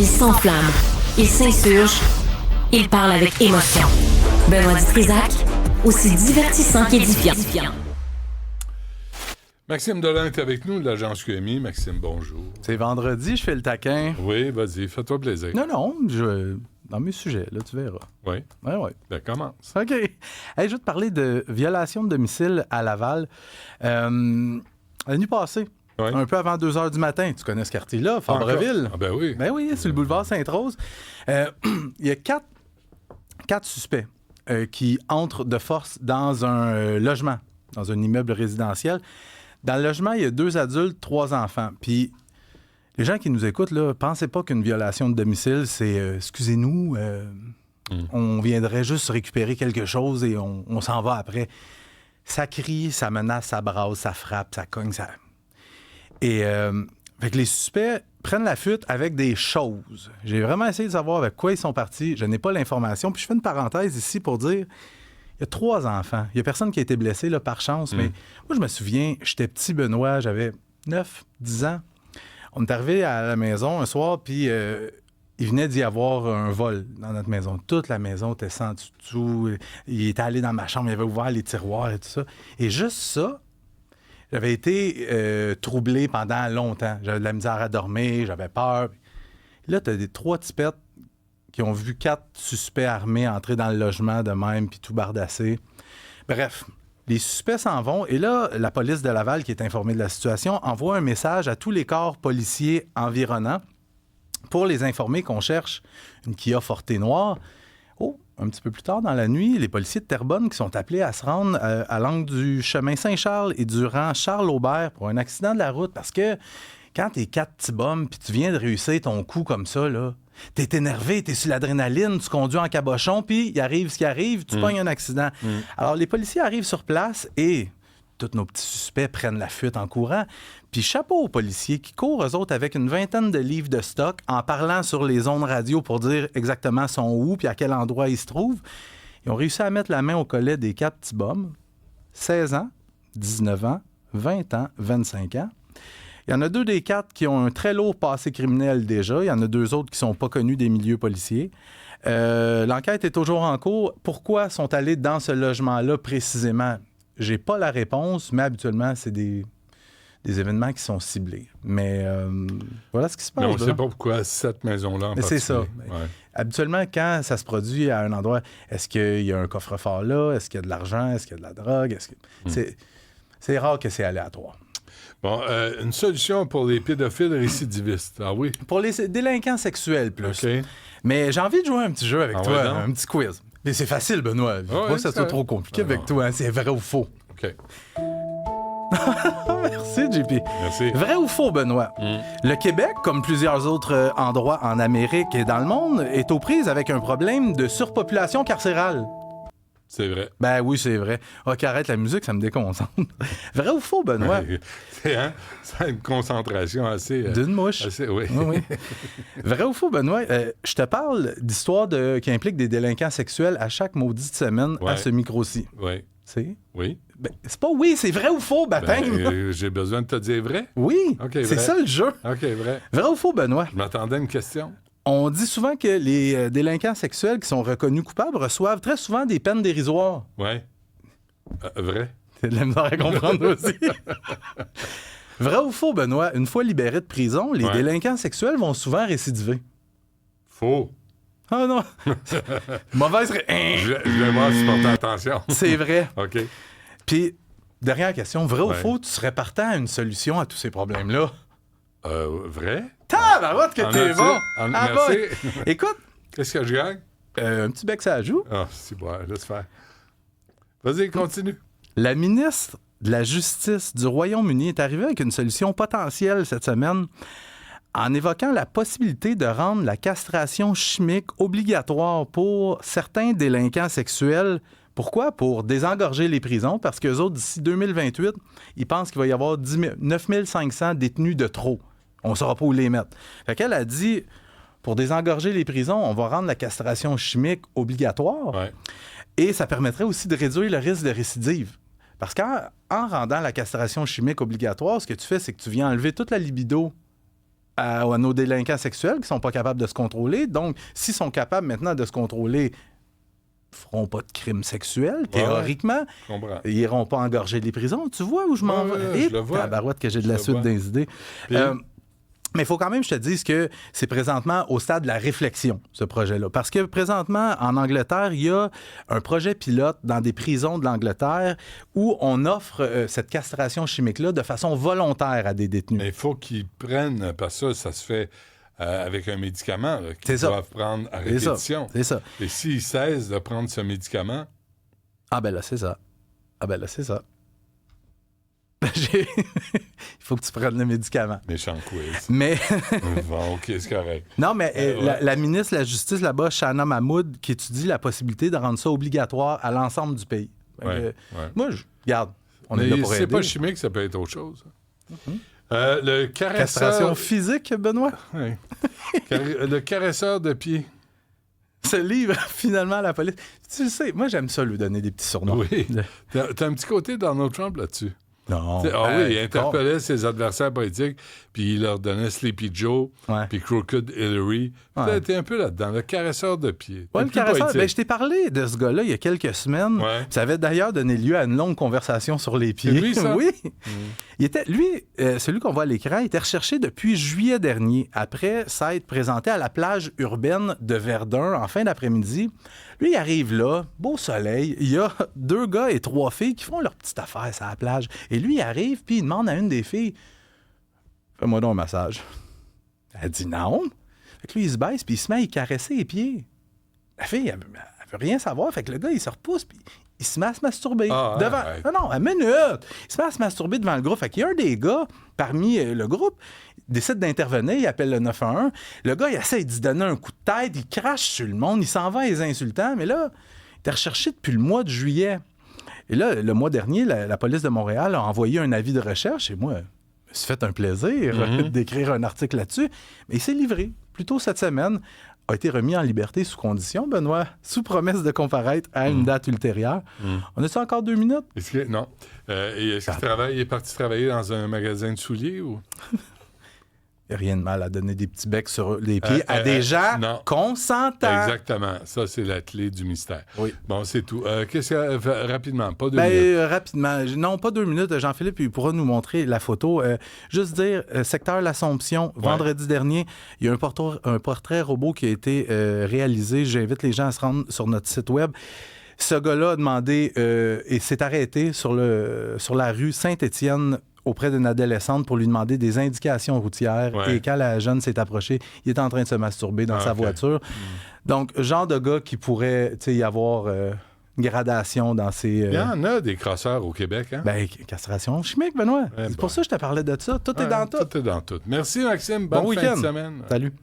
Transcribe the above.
Il s'enflamme, il s'insurge, il parle avec émotion. Benoît Dutrisac, aussi divertissant qu'édifiant. Maxime Delan est avec nous de l'agence QMI. Maxime, bonjour. C'est vendredi, je fais le taquin. Oui, vas-y, fais-toi plaisir. Non, dans mes sujets, là, tu verras. Oui? Oui. Ben, commence. OK. Hey, je vais te parler de violation de domicile à Laval. La nuit passée, un peu avant 2 h du matin, tu connais ce quartier-là, Fabreville. Ah ben oui. Ben oui, sur le boulevard Sainte-Rose. Il y a quatre suspects qui entrent de force dans un logement, dans un immeuble résidentiel. Dans le logement, il y a 2 adultes, 3 enfants. Puis les gens qui nous écoutent, là, pensez pas qu'une violation de domicile, c'est excusez-nous, on viendrait juste récupérer quelque chose et on s'en va après. Ça crie, ça menace, ça brasse, ça frappe, ça cogne, ça. Et fait que les suspects prennent la fuite avec des choses. J'ai vraiment essayé de savoir avec quoi ils sont partis. Je n'ai pas l'information. Puis je fais une parenthèse ici pour dire, il y a 3 enfants. Il n'y a personne qui a été blessé là, par chance. Mais moi, je me souviens, j'étais petit Benoît, j'avais 9, 10 ans. On est arrivé à la maison un soir, puis il venait d'y avoir un vol dans notre maison. Toute la maison était sans tout. Il était allé dans ma chambre, il avait ouvert les tiroirs et tout ça. Et juste ça, j'avais été troublé pendant longtemps. J'avais de la misère à dormir, j'avais peur. Là, tu as 3 tipettes qui ont vu 4 suspects armés entrer dans le logement de même, puis tout bardassé. Bref, les suspects s'en vont. Et là, la police de Laval, qui est informée de la situation, envoie un message à tous les corps policiers environnants pour les informer qu'on cherche une Kia Forte noire. Un petit peu plus tard dans la nuit, les policiers de Terrebonne qui sont appelés à se rendre à l'angle du chemin Saint-Charles et du rang Charles-Aubert pour un accident de la route. Parce que quand t'es 4 petits bums puis tu viens de réussir ton coup comme ça, là, t'es énervé, t'es sur l'adrénaline, tu conduis en cabochon, puis il arrive ce qui arrive, tu pognes un accident. Alors, les policiers arrivent sur place et tous nos petits suspects prennent la fuite en courant. Puis chapeau aux policiers qui courent, eux autres, avec une 20aine de livres de stock en parlant sur les ondes radio pour dire exactement son où puis à quel endroit ils se trouvent. Ils ont réussi à mettre la main au collet des 4 petits bums, 16 ans, 19 ans, 20 ans, 25 ans. Il y en a 2 des 4 qui ont un très lourd passé criminel déjà. Il y en a 2 autres qui sont pas connus des milieux policiers. L'enquête est toujours en cours. Pourquoi sont allés dans ce logement-là précisément? J'ai pas la réponse, mais habituellement, c'est des événements qui sont ciblés. Mais voilà ce qui se passe. Mais on ne sait pas pourquoi cette maison-là en particulier. C'est ça. Ouais. Habituellement, quand ça se produit à un endroit, est-ce qu'il y a un coffre-fort là? Est-ce qu'il y a de l'argent? Est-ce qu'il y a de la drogue? C'est rare que c'est aléatoire. Bon, une solution pour les pédophiles récidivistes. Ah oui? Pour les délinquants sexuels, plus. OK. Mais j'ai envie de jouer un petit jeu avec toi, ouais, un petit quiz. Mais c'est facile, Benoît. Je ne veux pas que ça soit trop compliqué avec toi. Hein? C'est vrai ou faux? OK. Merci, JP. Merci. Vrai ou faux, Benoît? Le Québec, comme plusieurs autres endroits en Amérique et dans le monde, est aux prises avec un problème de surpopulation carcérale. C'est vrai. Ben oui, c'est vrai. OK, arrête la musique, ça me déconcentre. Vrai ou faux, Benoît? C'est une concentration assez... D'une mouche. Oui. Oui. Vrai ou faux, Benoît? Je te parle d'histoires qui impliquent des délinquants sexuels à chaque maudite semaine à ce micro-ci. Oui. C'est? Oui. Ben, c'est pas oui, c'est vrai ou faux, baptême? J'ai besoin de te dire vrai? Oui, okay, c'est vrai. ça le jeu. OK, vrai. Vrai ou faux, Benoît? Je m'attendais à une question. On dit souvent que les délinquants sexuels qui sont reconnus coupables reçoivent très souvent des peines dérisoires. Oui. Vrai. C'est de la misère à comprendre aussi. Vrai ou faux, Benoît? Une fois libérés de prison, les délinquants sexuels vont souvent récidiver. Faux. Oh non! Mauvaise... Je vais voir si tu portes attention. C'est vrai. OK. Puis, dernière question. Vrai ou faux, tu serais partant à une solution à tous ces problèmes-là? Vrai? Tabarouette que t'es bon! Merci. Écoute... Qu'est-ce que je gagne? Un petit bec ça joue. Ah, c'est bon. Laisse faire. Vas-y, continue. La ministre de la Justice du Royaume-Uni est arrivée avec une solution potentielle cette semaine en évoquant la possibilité de rendre la castration chimique obligatoire pour certains délinquants sexuels. Pourquoi? Pour désengorger les prisons, parce qu'eux autres, d'ici 2028, ils pensent qu'il va y avoir 9 500 détenus de trop. On ne saura pas où les mettre. Fait qu'elle a dit, pour désengorger les prisons, on va rendre la castration chimique obligatoire. Ouais. Et ça permettrait aussi de réduire le risque de récidive. Parce qu'en rendant la castration chimique obligatoire, ce que tu fais, c'est que tu viens enlever toute la libido à nos délinquants sexuels qui sont pas capables de se contrôler. Donc, s'ils sont capables maintenant de se contrôler, ils feront pas de crimes sexuels, théoriquement. Je comprends. Ils iront pas engorger les prisons. Tu vois où je m'en vais? Je le vois. Tabarouette que j'ai de la Je le suite vois. des idées. Puis- Mais il faut quand même que je te dise que c'est présentement au stade de la réflexion, ce projet-là. Parce que présentement, en Angleterre, il y a un projet pilote dans des prisons de l'Angleterre où on offre cette castration chimique-là de façon volontaire à des détenus. Mais il faut qu'ils prennent, parce que ça se fait avec un médicament là, qu'ils C'est ça. doivent prendre à C'est ça. répétition. C'est ça. Et s'ils cessent de prendre ce médicament, Ah ben là, c'est ça. Ah ben là, c'est ça. Il faut que tu prennes le médicament. méchant quiz. Mais Bon, OK, c'est correct. non, mais Ouais. la ministre de la Justice là-bas, Shana Mahmoud, qui étudie la possibilité de rendre ça obligatoire à l'ensemble du pays. Fait que, Ouais. Moi, regarde, on est Mais là pour c'est aider. pas chimique, ça peut être autre chose. Le Castration caresseur... physique, Benoît? Ouais. Le caresseur de pied. Ce livre, finalement, à la police. Tu le sais, moi, j'aime ça lui donner des petits surnoms. Oui. Le- T'as un petit côté Donald Trump là-dessus. Non. Ah oui, il interpellait ses adversaires politiques, puis il leur donnait Sleepy Joe, Ouais. puis Crooked Hillary. Ouais. T'es un peu là-dedans, le caresseur de pied. Ouais, T'es le plus caresseur, poétique. ben, je t'ai parlé de ce gars-là il y a quelques semaines. Ouais. Ça avait d'ailleurs donné lieu à une longue conversation sur les pieds. C'est lui, ça? Oui. Il était, lui, celui qu'on voit à l'écran, il était recherché depuis juillet dernier, après s'être présenté à la plage urbaine de Verdun en fin d'après-midi. Lui, il arrive là, beau soleil, il y a 2 gars et 3 filles qui font leur petite affaire sur la plage. Et lui, il arrive, puis il demande à une des filles, « Fais-moi donc un massage. » Elle dit non. Fait que lui, il se baisse, puis il se met à y caresser les pieds. La fille, elle veut rien savoir. Fait que le gars, il se repousse, puis il se met à se masturber. Ah, devant... ouais. Non, une minute! Il se met à se masturber devant le groupe. Fait qu'il y a un des gars, parmi le groupe, il décide d'intervenir, il appelle le 911. Le gars, il essaie d'y donner un coup de tête, il crache sur le monde, il s'en va à les insultants. Mais là, il était recherché depuis le mois de juillet. Et là, le mois dernier, la police de Montréal a envoyé un avis de recherche, et moi, je me suis fait un plaisir d'écrire un article là-dessus. Mais il s'est livré, plus tôt cette semaine, a été remis en liberté sous condition, Benoît, sous promesse de comparaître à une date ultérieure. On a-tu encore 2 minutes? Non. Et est-ce qu'il est parti travailler dans un magasin de souliers ou... Il n'y a rien de mal à donner des petits becs sur les pieds à des gens non. consentants. Exactement. Ça, c'est la clé du mystère. Oui. Bon, c'est tout. Qu'est-ce que... rapidement, pas 2 minutes. Rapidement. Non, pas 2 minutes. Jean-Philippe, il pourra nous montrer la photo. Juste dire, secteur L'Assomption, vendredi dernier, il y a un portrait robot qui a été réalisé. J'invite les gens à se rendre sur notre site web. Ce gars-là a demandé et s'est arrêté sur la rue Saint-Étienne auprès d'une adolescente pour lui demander des indications routières. Ouais. Et quand la jeune s'est approchée, il était en train de se masturber dans sa OK. voiture. Donc, genre de gars qui pourrait y avoir une gradation dans ses... Il y en a des crosseurs au Québec, hein? Castration chimique, Benoît. Ouais, C'est pour ça que je te parlais de ça. Tout est Ouais, dans tout. Tout est dans tout. Merci, Maxime. Bonne Bon fin week-end. de semaine. Salut.